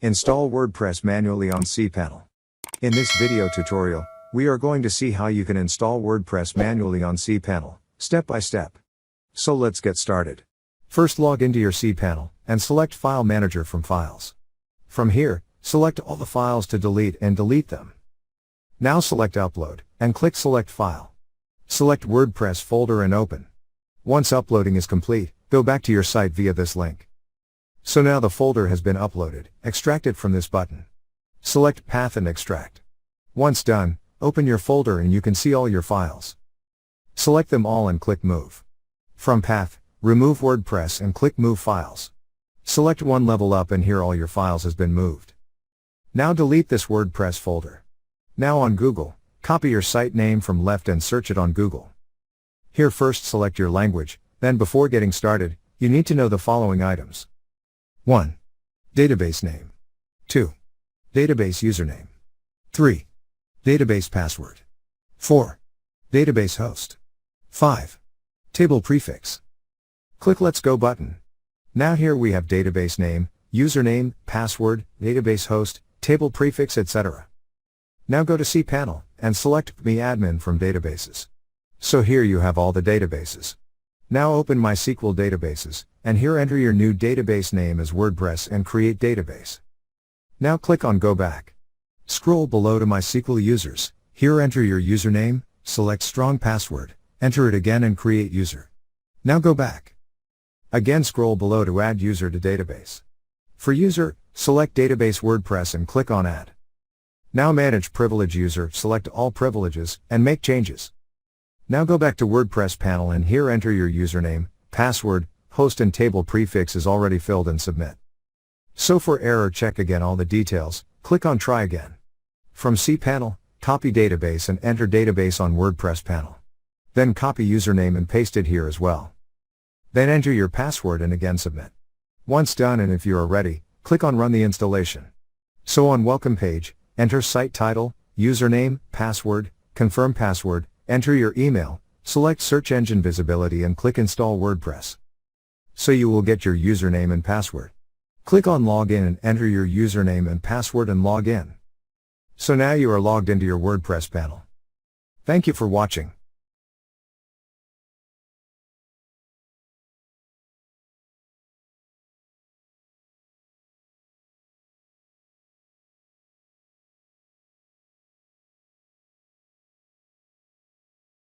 Install WordPress manually on cPanel. In this video tutorial, we are going to see how you can install WordPress manually on cPanel, step by step. So let's get started. First, log into your cPanel, and select File Manager from Files. From here, select all the files to delete and delete them. Now select Upload, and click Select File. Select WordPress folder and open. Once uploading is complete, go back to your site via this link. So now the folder has been uploaded. Extract it from this button. Select Path and extract. Once done, open your folder and you can see all your files. Select them all and click Move. From Path, remove WordPress and click Move Files. Select one level up and here all your files has been moved. Now delete this WordPress folder. Now on Google, copy your site name from left and search it on Google. Here first select your language, then before getting started, you need to know the following items. 1. Database name. 2. Database username. 3. Database password. 4. Database host. 5. Table prefix. Click Let's Go button. Now here we have database name, username, password, database host, table prefix, etc. Now go to cPanel, and select Me Admin from Databases. So here you have all the databases. Now open MySQL Databases, and here enter your new database name as WordPress and create database. Now click on Go Back. Scroll below to MySQL Users, here enter your username, select Strong Password, enter it again and create user. Now go back. Again scroll below to add user to database. For user, select Database WordPress and click on Add. Now manage privilege user, select all privileges, and make changes. Now go back to WordPress panel and here enter your username, password, host and table prefix is already filled and submit. So for error check again all the details, click on Try Again. From cPanel, copy database and enter database on WordPress panel. Then copy username and paste it here as well. Then enter your password and again submit. Once done and if you are ready, click on Run the installation. So on Welcome page, enter site title, username, password, confirm password, enter your email, select Search Engine Visibility and click Install WordPress. So you will get your username and password. Click on Login and enter your username and password and log in. So now you are logged into your WordPress panel. Thank you for watching.